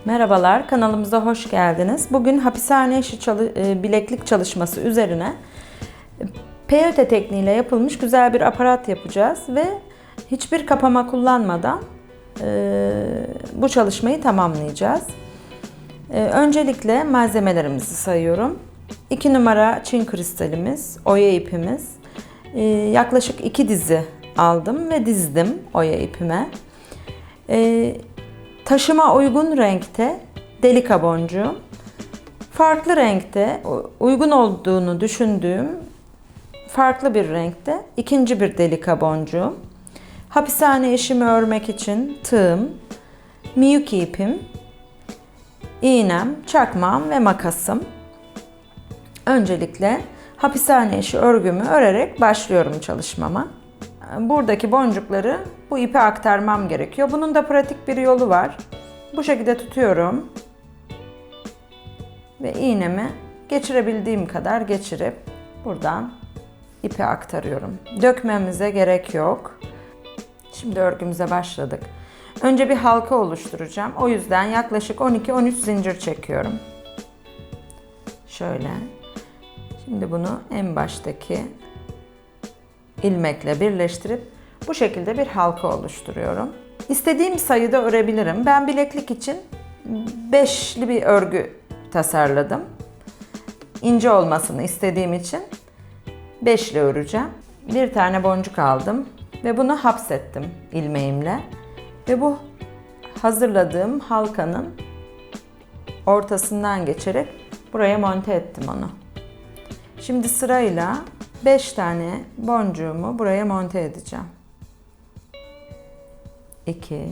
Merhabalar, kanalımıza hoş geldiniz. Bugün hapishane işi bileklik çalışması üzerine peyote tekniğiyle yapılmış güzel bir aparat yapacağız ve hiçbir kapama kullanmadan bu çalışmayı tamamlayacağız. Öncelikle malzemelerimizi sayıyorum. 2 numara çin kristalimiz, oya ipimiz, yaklaşık 2 dizi aldım ve dizdim oya ipime. Taşıma uygun renkte delika boncuğum, farklı renkte uygun olduğunu düşündüğüm farklı bir renkte ikinci bir delika boncuğum, hapishane işimi örmek için tığım, miyuki ipim, iğnem, çakmağım ve makasım. Öncelikle hapishane işi örgümü örerek başlıyorum çalışmama. Buradaki boncukları bu ipe aktarmam gerekiyor. Bunun da pratik bir yolu var. Bu şekilde tutuyorum ve iğnemi geçirebildiğim kadar geçirip buradan ipe aktarıyorum. Dökmemize gerek yok. Şimdi örgümüze başladık. Önce bir halka oluşturacağım. O yüzden yaklaşık 12-13 zincir çekiyorum. Şöyle. Şimdi bunu en baştaki ilmekle birleştirip bu şekilde bir halka oluşturuyorum. İstediğim sayıda örebilirim. Ben bileklik için 5'li bir örgü tasarladım. İnce olmasını istediğim için 5'li öreceğim. Bir tane boncuk aldım ve bunu hapsettim ilmeğimle. Ve bu hazırladığım halkanın ortasından geçerek buraya monte ettim onu. Şimdi sırayla 5 tane boncuğumu buraya monte edeceğim. 2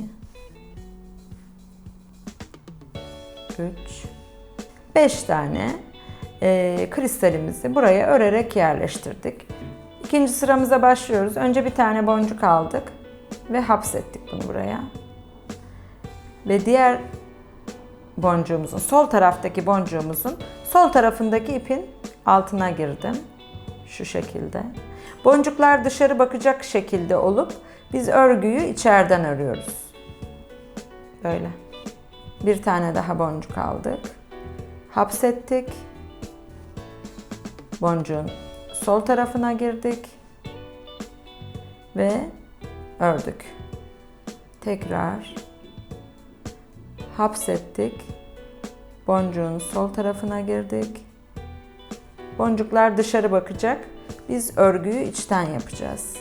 3 5 tane kristalimizi buraya örerek yerleştirdik. İkinci sıramıza başlıyoruz. Önce bir tane boncuk aldık ve hapsettik bunu buraya. Ve diğer boncuğumuzun, sol taraftaki boncuğumuzun sol tarafındaki ipin altına girdim. Şu şekilde. Boncuklar dışarı bakacak şekilde olup biz örgüyü içeriden örüyoruz. Böyle. Bir tane daha boncuk aldık. Hapsettik. Boncuğun sol tarafına girdik. Ve ördük. Tekrar hapsettik. Boncuğun sol tarafına girdik. Boncuklar dışarı bakacak. Biz örgüyü içten yapacağız.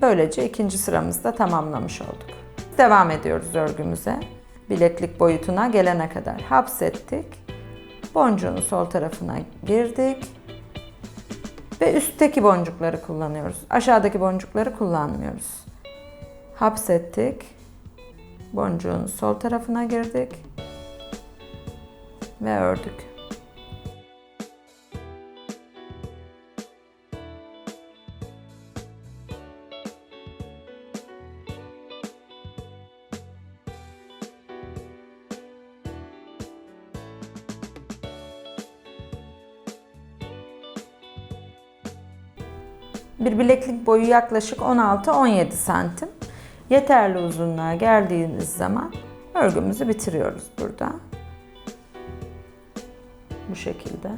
Böylece ikinci sıramızda tamamlamış olduk. Devam ediyoruz örgümüze. Bileklik boyutuna gelene kadar hapsettik. Boncuğun sol tarafına girdik. Ve üstteki boncukları kullanıyoruz. Aşağıdaki boncukları kullanmıyoruz. Hapsettik. Boncuğun sol tarafına girdik. Ve ördük. Bir bileklik boyu yaklaşık 16-17 santim. Yeterli uzunluğa geldiğiniz zaman örgümüzü bitiriyoruz burada. Bu şekilde.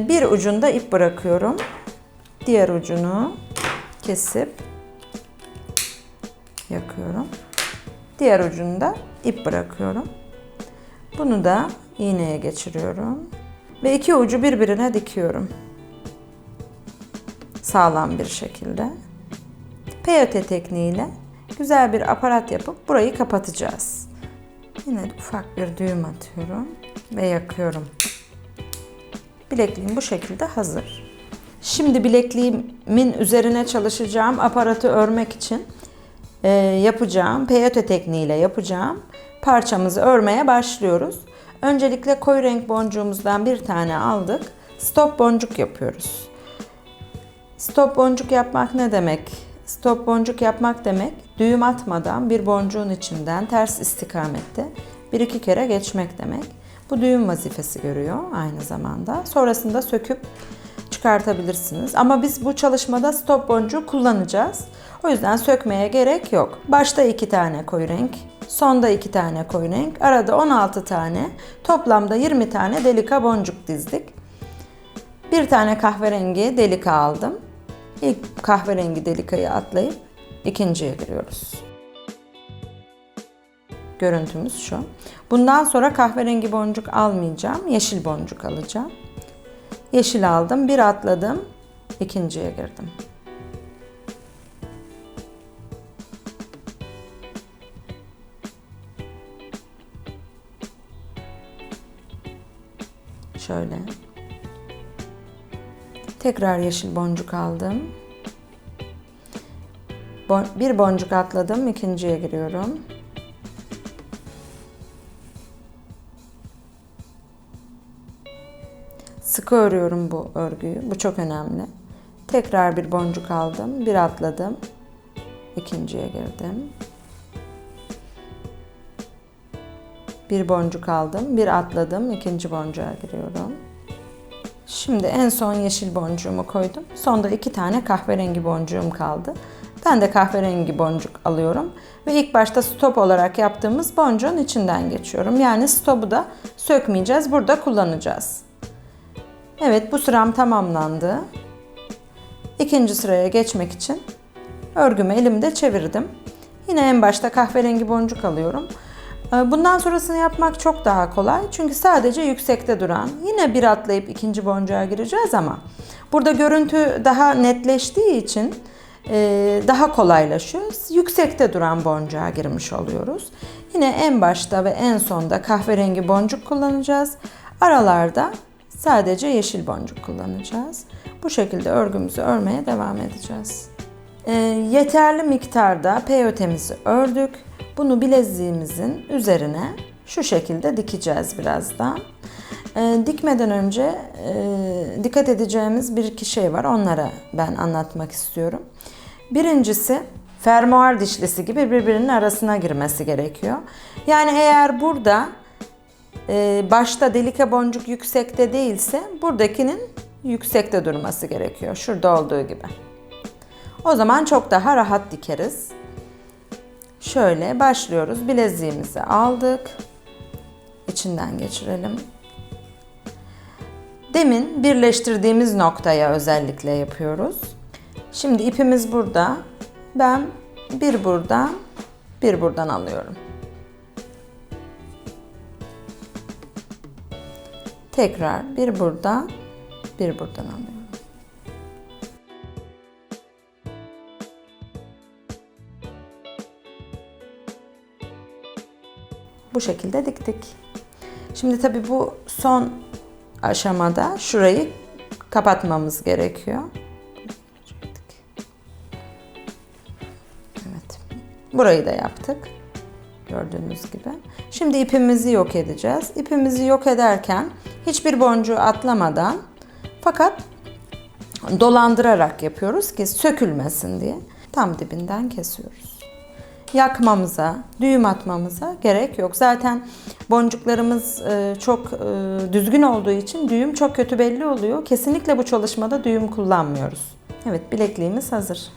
Bir ucunda ip bırakıyorum. Diğer ucunu kesip yakıyorum. Diğer ucunda ip bırakıyorum. Bunu da iğneye geçiriyorum. Ve iki ucu birbirine dikiyorum. Sağlam bir şekilde. Peyote tekniğiyle güzel bir aparat yapıp burayı kapatacağız. Yine ufak bir düğüm atıyorum ve yakıyorum. Bilekliğim bu şekilde hazır. Şimdi bilekliğimin üzerine çalışacağım aparatı örmek için yapacağım, peyote tekniğiyle yapacağım parçamızı örmeye başlıyoruz. Öncelikle koyu renk boncuğumuzdan bir tane aldık. Stop boncuk yapıyoruz. Stop boncuk yapmak ne demek? Stop boncuk yapmak demek, düğüm atmadan bir boncuğun içinden ters istikamette 1-2 kere geçmek demek. Bu düğüm vazifesi görüyor aynı zamanda. Sonrasında söküp çıkartabilirsiniz. Ama biz bu çalışmada stop boncuğu kullanacağız. O yüzden sökmeye gerek yok. Başta 2 tane koyu renk, sonda 2 tane koyu renk, arada 16 tane, toplamda 20 tane delika boncuk dizdik. Bir tane kahverengi delika aldım. İlk kahverengi delikayı atlayıp ikinciye giriyoruz. Görüntümüz şu. Bundan sonra kahverengi boncuk almayacağım. Yeşil boncuk alacağım. Yeşil aldım. Bir atladım. İkinciye girdim. Şöyle. Tekrar yeşil boncuk aldım. Bir boncuk atladım. İkinciye giriyorum. Sıkı örüyorum bu örgüyü. Bu çok önemli. Tekrar bir boncuk aldım. Bir atladım. İkinciye girdim. Bir boncuk aldım. Bir atladım. İkinci boncuğa giriyorum. Şimdi en son yeşil boncuğumu koydum. Sonda 2 tane kahverengi boncuğum kaldı. Ben de kahverengi boncuk alıyorum. Ve ilk başta stop olarak yaptığımız boncuğun içinden geçiyorum. Yani stopu da sökmeyeceğiz. Burada kullanacağız. Evet, bu sıram tamamlandı. İkinci sıraya geçmek için örgümü elimde çevirdim. Yine en başta kahverengi boncuk alıyorum. Bundan sonrasını yapmak çok daha kolay. Çünkü sadece yüksekte duran, yine bir atlayıp ikinci boncuğa gireceğiz ama burada görüntü daha netleştiği için daha kolaylaşıyor. Yüksekte duran boncuğa girmiş oluyoruz. Yine en başta ve en sonda kahverengi boncuk kullanacağız. Aralarda sadece yeşil boncuk kullanacağız. Bu şekilde örgümüzü örmeye devam edeceğiz. Yeterli miktarda peyotemizi ördük. Bunu bileziğimizin üzerine şu şekilde dikeceğiz birazdan. Dikmeden önce dikkat edeceğimiz bir iki şey var. Onlara ben anlatmak istiyorum. Birincisi, fermuar dişlisi gibi birbirinin arasına girmesi gerekiyor. Yani eğer burada başta delika boncuk yüksekte değilse buradakinin yüksekte durması gerekiyor. Şurada olduğu gibi. O zaman çok daha rahat dikeriz. Şöyle başlıyoruz. Bileziğimizi aldık. İçinden geçirelim. Demin birleştirdiğimiz noktaya özellikle yapıyoruz. Şimdi ipimiz burada. Ben bir buradan, bir buradan alıyorum. Tekrar bir buradan, bir buradan alıyorum. Bu şekilde diktik. Şimdi tabii bu son aşamada şurayı kapatmamız gerekiyor. Evet. Burayı da yaptık. Gördüğünüz gibi. Şimdi ipimizi yok edeceğiz. İpimizi yok ederken hiçbir boncuğu atlamadan fakat dolandırarak yapıyoruz ki sökülmesin diye. Tam dibinden kesiyoruz. Yakmamıza, düğüm atmamıza gerek yok. Zaten boncuklarımız çok düzgün olduğu için düğüm çok kötü belli oluyor. Kesinlikle bu çalışmada düğüm kullanmıyoruz. Evet, bilekliğimiz hazır.